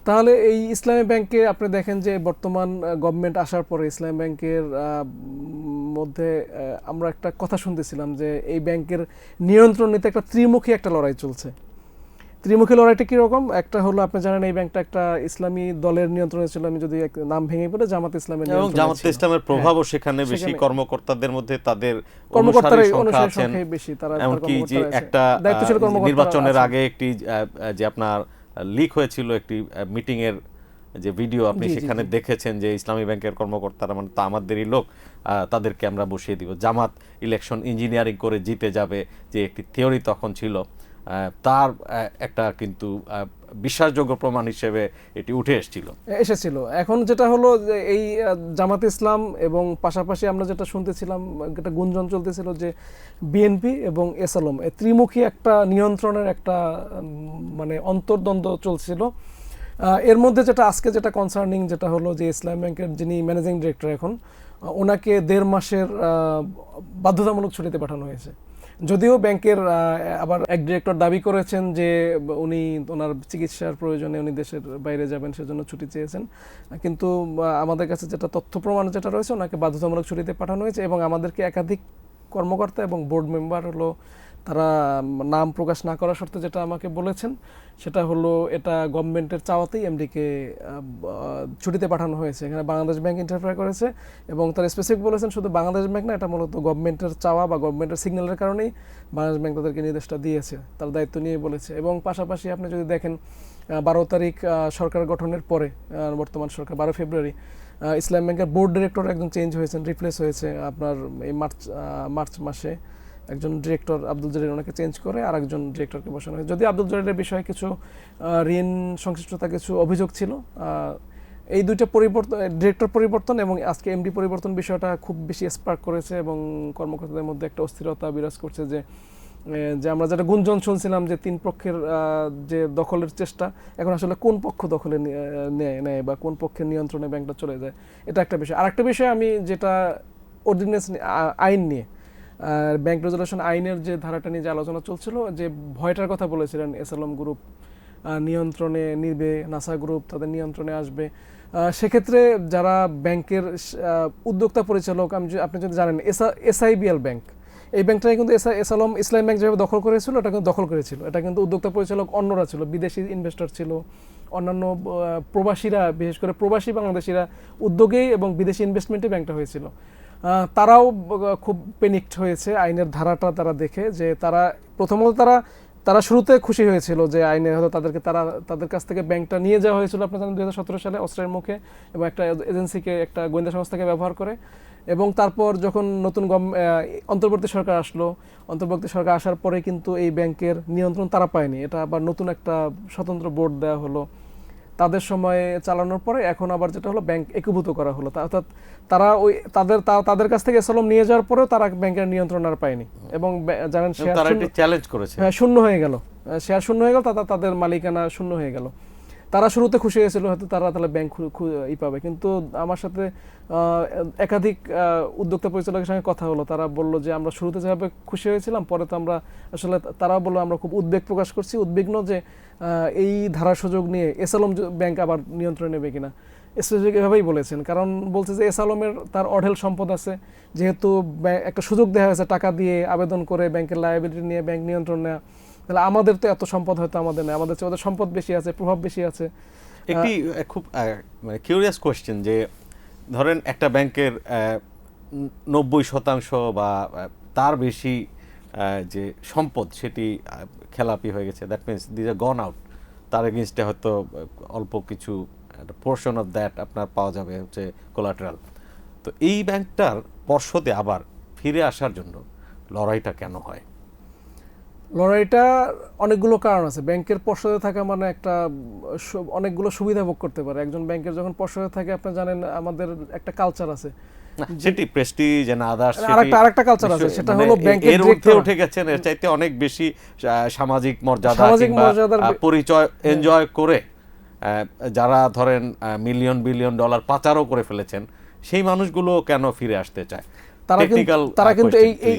S4: তাহলে এই ইসলামী ব্যাংকে আপনি দেখেন যে বর্তমান গভর্নমেন্ট আসার পরে ইসলামী ব্যাংকের মধ্যে আমরা একটা কথা শুনতেছিলাম যে এই ব্যাংকের নিয়ন্ত্রণ নিতে একটা ত্রিমুখী একটা লড়াই চলছে। ত্রিমুখী লড়াইটা কীরকম? একটা হলো, আপনি জানেন এই ব্যাংকটা একটা ইসলামী দলের নিয়ন্ত্রণে ছিল, আমি যদি নাম ভেঙে পড়ে জামাত ইসলামের
S5: এবং জামাত ইসলামের প্রভাবও সেখানে বেশি, কর্মকর্তাদের মধ্যে তাদের
S4: অনুসারী
S5: সংখ্যা আছেন।
S4: বেশি, তারা
S5: এমনকি যে একটা নির্বাচনের আগে একটি যে আপনার লিক হয়েছিল একটি মিটিং এর যে ভিডিও, আপনি সেখানে দেখেছেন যে ইসলামী ব্যাংকের কর্মকর্তারা মানে তা আমাদেরই লোক, তাদেরকে আমরা বসিয়ে দিব, জামাত ইলেকশন ইঞ্জিনিয়ারিং করে জিতে যাবে, যে একটি থিওরি তখন ছিল, তার একটা কিন্তু বিশ্বাসযোগ্য প্রমাণ হিসেবে এটি উঠে এসেছিল।
S4: এখন যেটা হলো যে এই জামাত ইসলাম এবং পাশাপাশি আমরা যেটা শুনতেছিলাম, একটা গুঞ্জন চলতেছিল যে বিএনপি এবং এসালম ত্রিমুখী একটা নিয়ন্ত্রণের একটা মানে অন্তর্দ্বন্দ্ব চলছিল। এর মধ্যে আজকে যেটা কনসার্নিং যেটা হলো যে ইসলামী ব্যাংকের যিনি ম্যানেজিং ডিরেক্টর, এখন ওনাকে 1.5 মাসের বাধ্যতামূলক ছুটিতে পাঠানো হয়েছে। যদিও ব্যাংকের আবার এক ডিরেক্টর দাবি করেছেন যে ওনার চিকিৎসার প্রয়োজনে উনি দেশের বাইরে যাবেন, সেজন্য ছুটি চেয়েছেন, কিন্তু আমাদের কাছে যেটা তথ্য প্রমাণ যেটা রয়েছে, ওনাকে বাধ্যতামূলক ছুটিতে পাঠানো হয়েছে। এবং আমাদেরকে একাধিক কর্মকর্তা এবং বোর্ড মেম্বার হলো তারা নাম প্রকাশ না করার শর্তে যেটা আমাকে বলেছেন, সেটা হলো এটা গভর্নমেন্টের চাওয়াতেই এমডিকে ছুটিতে পাঠানো হয়েছে। এখানে বাংলাদেশ ব্যাংক ইন্টারফেয়ার করেছে, এবং তারা স্পেসিফিক বলেছেন শুধু বাংলাদেশ ব্যাংক না, এটা মূলত গভর্নমেন্টের চাওয়া বা গভর্নমেন্টের সিগন্যালের কারণেই বাংলাদেশ ব্যাংক তাদেরকে নির্দেশটা দিয়েছে, তার দায়িত্ব নিয়ে বলেছে। এবং পাশাপাশি আপনি যদি দেখেন 12 তারিখ সরকার গঠনের পরে, বর্তমান সরকার 12 ফেব্রুয়ারি ইসলাম ব্যাংকের বোর্ড ডিরেক্টর একজন চেঞ্জ হয়েছেন, রিপ্লেস হয়েছে আপনার এই মার্চ মাসে একজন ডিরেক্টর আব্দুল জলিল, ওনাকে চেঞ্জ করে আর একজন ডিরেক্টরকে বসানো হয়েছে। যদি আব্দুল জলিলের বিষয়ে কিছু ঋণ সংশ্লিষ্টতা কিছু অভিযোগ ছিল, এই দুইটা পরিবর্তন, ডিরেক্টর পরিবর্তন এবং আজকে এমডি পরিবর্তন, বিষয়টা খুব বেশি স্পার্ক করেছে এবং কর্মকর্তাদের মধ্যে একটা অস্থিরতা বিরাজ করছে যে আমরা যেটা গুঞ্জন শুনছিলাম যে 3 পক্ষের যে দখলের চেষ্টা, এখন আসলে কোন পক্ষ দখলে নেয় বা কোন পক্ষের নিয়ন্ত্রণে ব্যাংকটা চলে যায়, এটা একটা বিষয়। আরেকটা বিষয় আমি যেটা অর্ডিন্যান্স আইন নিয়ে, ব্যাংক রেজুলেশন আইনের যে ধারাটা নিয়ে যে আলোচনা চলছিল, যে ভয়টার কথা বলেছিলেন এসালম গ্রুপ নিয়ন্ত্রণে নিবে, নাসা গ্রুপ তাদের নিয়ন্ত্রণে আসবে, সেক্ষেত্রে যারা ব্যাংকের উদ্যোক্তা পরিচালক, আপনি যদি জানেন এসআইবিএল ব্যাংক, এই ব্যাংকটাই কিন্তু এসালম ইসলাম ব্যাংক যেভাবে দখল করেছিল, এটা কিন্তু দখল করেছিল, এটা কিন্তু উদ্যোক্তা পরিচালক অন্যরা ছিল, বিদেশি ইনভেস্টর ছিল, অন্যান্য প্রবাসীরা, বিশেষ করে প্রবাসী বাংলাদেশিরা উদ্যোগেই এবং বিদেশি ইনভেস্টমেন্টে ব্যাংকটা হয়েছিল। তারাও খুব প্যানিকড হয়েছে আইনের ধারাটা তারা দেখে, যে তারা প্রথমত তারা শুরুতে খুশি হয়েছিল যে আইনে হয়তো তাদের কাছ থেকে ব্যাংকটা নিয়ে যাওয়া হয়েছিল আপনার জানেন 2017 সালে অস্ত্রের মুখে, এবং একটা এজেন্সিকে, একটা গোয়েন্দা সংস্থাকে ব্যবহার করে। এবং তারপর যখন নতুন অন্তর্বর্তী সরকার আসলো, অন্তর্বর্তী সরকার আসার পরে কিন্তু এই ব্যাংকের নিয়ন্ত্রণ তারা পায়নি, এটা আবার নতুন একটা স্বতন্ত্র বোর্ড দেওয়া হলো। তাদের সময়ে চালানোর পরে এখন আবার যেটা হলো ব্যাংক একীভূত করা হলো, অর্থাৎ তারা ওই তাদের কাছ থেকে এসএলএম নিয়ে যাওয়ার পরেও তারা ব্যাংকের নিয়ন্ত্রণ আর পায়নি এবং জানেন শেয়ার
S5: তারা এটি চ্যালেঞ্জ করেছে।
S4: হ্যাঁ, শূন্য হয়ে গেল, শেয়ার শূন্য হয়ে গেল, তাদের মালিকানা শূন্য হয়ে গেল। তারা শুরুতে খুশি হয়েছিল হয়তো তারা তাহলে ব্যাংক পাবে, কিন্তু আমার সাথে একাধিক উদ্যোক্তা পরিচালকের সঙ্গে কথা হলো, তারা বলল যে আমরা শুরুতে যেভাবে খুশি হয়েছিলাম পরে তো আমরা আসলে, তারা বললো আমরা খুব উদ্বেগ প্রকাশ করছি, উদ্বিগ্ন যে এই ধারার সুযোগ নিয়ে এসএলএম ব্যাংক আবার নিয়ন্ত্রণে নেবে কিনা। স্পেসিফিক এভাবেই বলেছেন, কারণ বলছে যে এসএলএমের তার অঢেল সম্পদ আছে, যেহেতু একটা সুযোগ দেওয়া হয়েছে টাকা দিয়ে আবেদন করে ব্যাংকের লায়াবিলিটি নিয়ে ব্যাংক নিয়ন্ত্রণ নেওয়া, তাহলে আমাদের তো এত সম্পদ হয়তো আমাদের নেই, আমাদের চেয়ে ওদের সম্পদ বেশি আছে, প্রভাব বেশি আছে।
S5: একটি খুব মানে কিউরিয়াস কোয়েশ্চেন, যে ধরেন একটা ব্যাংকের 90% বা তার বেশি যে সম্পদ সেটি খেলাপি হয়ে গেছে, that means these are gone out, তার এগেনস্টে হয়তো অল্প কিছু একটা পোর্শন অফ দ্যাট আপনার পাওয়া যাবে হচ্ছে কোলাটেরাল। তো এই ব্যাংকটার পর্ষদে আবার ফিরে আসার জন্য লড়াইটা কেন হয়?
S4: লড়াইটা অনেকগুলো কারণ আছে। ব্যাংকের পর্ষদে থাকা মানে একটা অনেকগুলো সুবিধা ভোগ করতে পারে একজন ব্যাংকের যখন পর্ষদে থাকে। আপনি জানেন আমাদের একটা কালচার আছে,
S5: সেটি প্রেস্টিজ এন্ড আদার্স,
S4: আরেকটা কালচার আছে, সেটা হলো ব্যাংকের
S5: এর ঊর্ধ্বে উঠে গেছেন, এর চাইতে অনেক বেশি সামাজিক মর্যাদা কিংবা পরিচয় এনজয় করে যারা ধরেন মিলিয়ন বিলিয়ন ডলার পাচারও করে ফেলেছেন, সেই মানুষগুলো কেন ফিরে আসতে চায়?
S4: তারা কিন্তু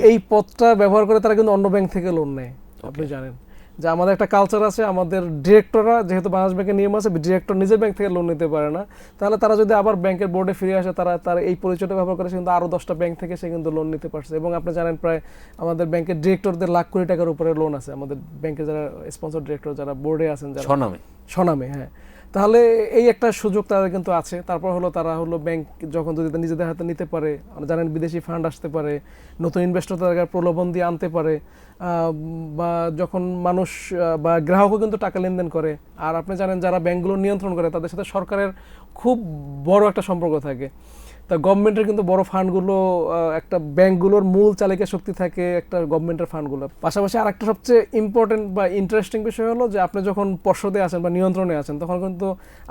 S4: এই পথটা ব্যবহার করে তারা কিন্তু অন্য ব্যাংক থেকে লোন নেয়। আপনি জানেন যে আমাদের একটা কালচার আছে, আমাদের ডিরেক্টররা, যেহেতু বাংলাদেশ ব্যাংকের নিয়ম আছে ডিরেক্টর নিজের ব্যাংক থেকে লোন নিতে পারে না, তাহলে তারা যদি আবার ব্যাংকের বোর্ডে ফিরে আসে, তারা এই পরিচয়টা ব্যবহার করে কিন্তু আরও 10টা ব্যাংক থেকে সে কিন্তু লোন নিতে পারছে। এবং আপনি জানেন প্রায় আমাদের ব্যাংকের ডিরেক্টরদের লাখ কোটি টাকার উপরে লোন আছে, আমাদের ব্যাংকের যারা স্পন্সর ডিরেক্টর যারা বোর্ডে আছেন, যারা স্বনামে। হ্যাঁ, তাহলে এই একটা সুযোগ তাদের কিন্তু আছে। তারপর হলো তারা হলো ব্যাংক যখন যদি নিজেদের হাতে নিতে পারে, জানেন বিদেশি ফান্ড আসতে পারে, নতুন ইনভেস্টর তাদের প্রলোভন দিয়ে আনতে পারে, বা যখন মানুষ বা গ্রাহকও কিন্তু টাকা লেনদেন করে। আর আপনি জানেন যারা ব্যাংকগুলো নিয়ন্ত্রণ করে তাদের সাথে সরকারের খুব বড় একটা সম্পর্ক থাকে। তা গভর্নমেন্টের কিন্তু বড় ফান্ডগুলো, একটা ব্যাংকগুলোর মূল চালিকা শক্তি থাকে একটা গভর্নমেন্টের ফান্ডগুলো। পাশাপাশি আরেকটা সবচেয়ে ইম্পর্টেন্ট বা ইন্টারেস্টিং বিষয় হলো যে আপনি যখন পর্ষদে আছেন বা নিয়ন্ত্রণে আছেন, তখন কিন্তু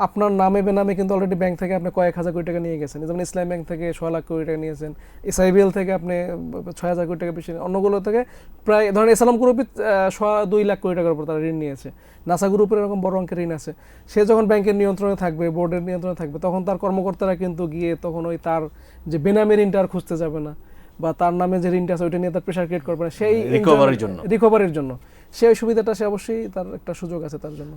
S4: আপনার নামে বেনামে কিন্তু অলরেডি ব্যাংক থেকে আপনি কয়েক হাজার কোটি টাকা নিয়ে গেছেন। যেমন ইসলাম ব্যাংক থেকে 6 লাখ কোটি টাকা নিয়েছেন, এসআইবিএল থেকে আপনি 6,000 কোটি টাকা বেশি, অন্যগুলো থেকে প্রায় ধরেন এসএলএম গ্রুপই 2 লাখ কোটি টাকার উপর তারা ঋণ নিয়েছে, নাসা গ্রুপের এরকম বড় অঙ্কের ঋণ আছে। সে যখন ব্যাংকের নিয়ন্ত্রণে থাকবে, বোর্ডের নিয়ন্ত্রণে থাকবে, তখন তার কর্মকর্তারা কিন্তু গিয়ে তখন ওই তার যে বেনামি ঋণটা আর খুঁজতে যাবে না, বা তার নামে যে ঋণটা আছে ওইটা নিয়ে তার প্রেশার ক্রিয়েট করবে না, সেই রিকভারির জন্য সেই সুবিধাটা সে অবশ্যই তার একটা সুযোগ আছে তার জন্য।